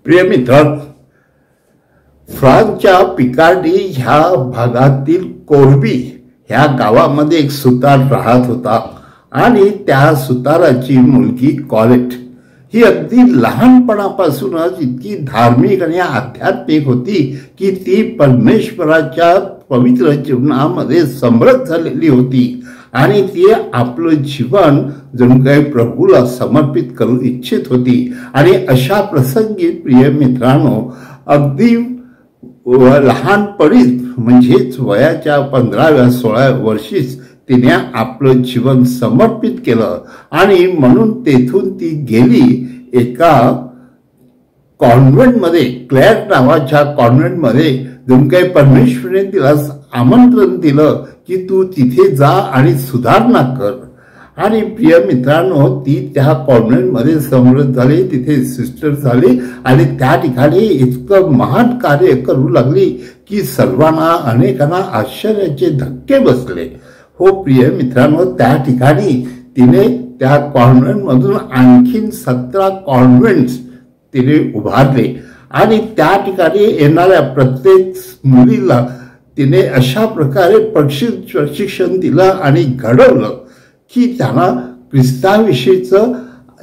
प्रिय मित्रांनो, फ्रान्सच्या पिकार्डी ह्या भागातील कोर्बी ह्या गावामध्ये एक सुतार राहत होता आणि त्या सुताराची मुलगी कॉलेट ही अगदी लहानपणापासूनच इतकी धार्मिक आणि आध्यात्मिक होती की ती परमेश्वराच्या पवित्र जीवनामध्ये समृद्ध झालेली होती आणि ती आपलं जीवन जणू काही प्रभूला समर्पित करू इच्छित होती। आणि अशा प्रसंगी प्रिय मित्रांनो, अगदी लहानपणीच म्हणजेच वयाच्या 15व्या-16व्या वर्षीच तिने आपलं जीवन समर्पित केलं आणि म्हणून तेथून ती गेली एका कॉन्व्हेंटमध्ये, क्लेअर नावाच्या कॉन्व्हेंटमध्ये। जणू काही परमेश्वराने तिला आमंत्रण दिलं की तू तिथे जा आणि सुधारणा कर। आणि प्रिय मित्रांनो, ती त्या कॉन्व्हेंटमध्ये समृद्ध झाली, तिथे सिस्टर झाली आणि त्या ठिकाणी इतकं महान कार्य करू लागली की सर्वांना, अनेकांना आश्चर्याचे धक्के बसले। हो प्रिय मित्रांनो, त्या ठिकाणी तिने त्या कॉन्व्हेंटमधून आणखीन 17 कॉन्व्हेंट्स तिने उभारले आणि त्या ठिकाणी येणाऱ्या प्रत्येक मुलीला तिने अशा प्रकारे प्रशिक्षण दिलं आणि घडवलं की त्यांना ख्रिस्ताविषयीचं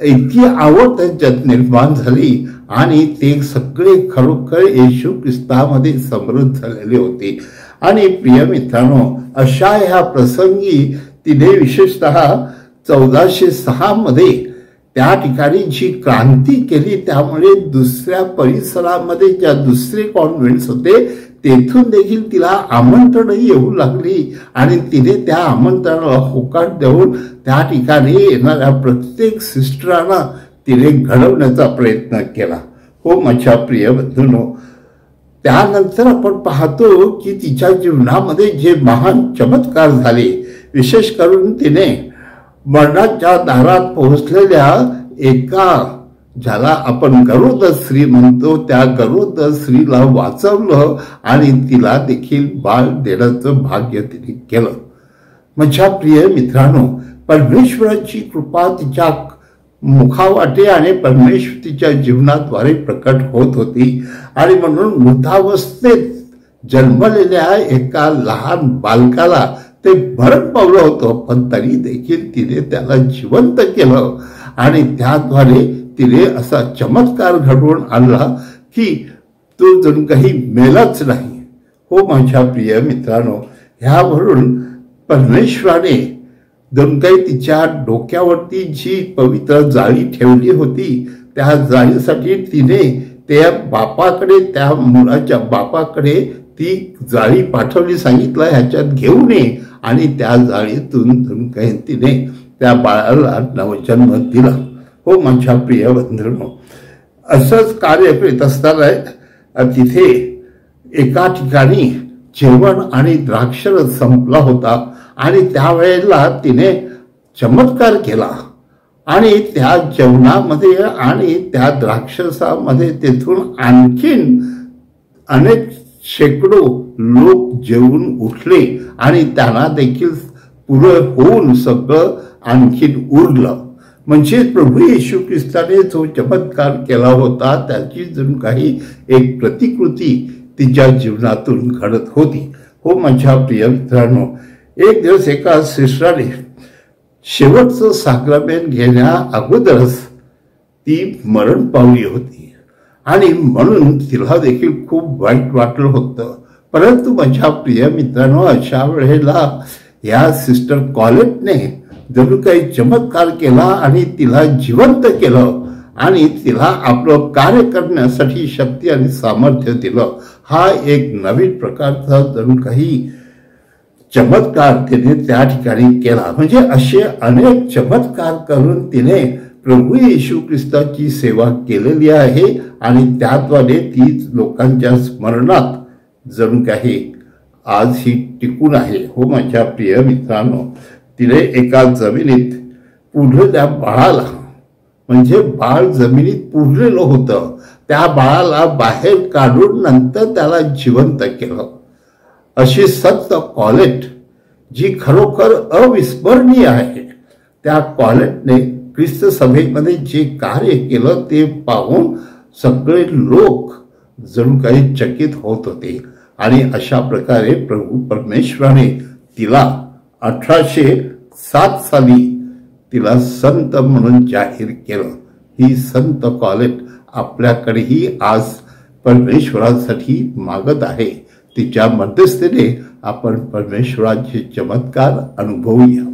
इतकी आवड त्यांच्यात निर्माण झाली आणि ते सगळे खरोखर येशू ख्रिस्तामध्ये समृद्ध झालेले होते। आणि प्रिय मित्रांनो, अशा ह्या प्रसंगी तिने विशेषतः 1406 मध्ये त्या ठिकाणी जी क्रांती केली, त्यामुळे दुसऱ्या परिसरामध्ये ज्या दुसरे कॉन्व्हेंट्स होते तेथून देखील तिला आमंत्रण येऊ लागली आणि तिने त्या आमंत्रणाला होकार देऊन त्या ठिकाणी येणाऱ्या प्रत्येक सिस्टरांना तिने घडवण्याचा प्रयत्न केला। हो माझ्या प्रिय बंधूंनो, त्यानंतर आपण पाहतो की तिच्या जीवनामध्ये जे महान चमत्कार झाले, विशेष करून तिने मरणाच्या दारात पोहोचलेल्या एका, ज्याला आपण गरोदर स्त्री म्हणतो, त्या गरोदर स्त्रीला वाचवलं आणि तिला देखील बाळ देण्याचं भाग्य तिने केलं। माझ्या प्रिय मित्रांनो, परमेश्वराची कृपा तिच्या मुखावाटे आणि परमेश्वर तिच्या जीवनाद्वारे प्रकट होत होती आणि म्हणून वृद्धावस्थेत जन्मलेल्या एका लहान बालकाला ते मरण पावलं होतं, पण तरी देखील तिने त्याला जिवंत केलं आणि त्याद्वारे तिने असा चमत्कार घडवून आणला की तो जणू काही मेलाच नाही। हो माझ्या प्रिय मित्रांनो, ह्यावरून परमेश्वराने जणू काही तिच्या डोक्यावरती जी पवित्र जाळी ठेवली होती, त्या जाळीसाठी तिने त्या बापाकडे, त्या मुलाच्या बापाकडे ती जाळी पाठवली, सांगितलं ह्याच्यात घेऊन ये, आणि त्या जाळीतून जणू काही तिने त्या बाळाला नवजन्म दिला। हो माझ्या प्रिय बंधूंनो, असंच कार्य करीत असताना तिथे एका ठिकाणी जेवण आणि द्राक्षरस संपला होता आणि त्यावेळेला तिने चमत्कार केला आणि त्या जेवणामध्ये आणि त्या द्राक्षरसामध्ये तेथून आणखीन अनेक शेकडो लोक जेवून उठले आणि त्यांना देखील पुरं होऊन सगळं आणखीन उरलं। म्हणजे प्रभू येशू ख्रिस्ताने जो चमत्कार केला होता त्याची जणू काही एक प्रतिकृती तिच्या जीवनातून घडत होती। हो माझ्या प्रिय मित्रांनो, एक दिवस एका सिस्टरने शेवटचं साक्रमेंट घेण्या अगोदरच ती मरण पावली होती आणि म्हणून तिला देखील खूप वाईट वाटलं होतं। परंतु माझ्या प्रिय मित्रांनो, अशा वेळेला या सिस्टर कॉलेटने जणू काही चमत्कार केला आणि तिला जिवंत केलं आणि तिला आपलं कार्य करण्यासाठी शक्ती आणि सामर्थ्य दिलं। हा एक नवीन प्रकारचा जणू काही चमत्कार तिने त्या ठिकाणी केला। म्हणजे असे अनेक चमत्कार करून तिने प्रभू येशू ख्रिस्ताची सेवा केलेली आहे आणि त्याद्वारे ती लोकांच्या स्मरणात जणू काही आज ही टिकून आहे। हो माझ्या प्रिय मित्रांनो, तिने एका जमिनीत पुरलेल्या बाळाला, म्हणजे बाळ जमिनीत पुरलेलं होतं, त्या बाळाला बाहेर काढून नंतर त्याला जिवंत केलं। अशी संत कॉलेट जी खरोखर अविस्मरणीय आहे, त्या कॉलेटने ख्रिस्त सभेमध्ये जे कार्य केलं ते पाहून सगळे लोक जणू काही चकित होत होते आणि अशा प्रकारे प्रभू परमेश्वराने तिला 1807 साली तिला संत म्हणून जाहीर केलं. ही संत कॉलेट आपल्याकडेही आज परमेश्वरासाठी मागत आहे. तिच्या मध्यस्थीने आपण परमेश्वराचे चमत्कार अनुभवूया.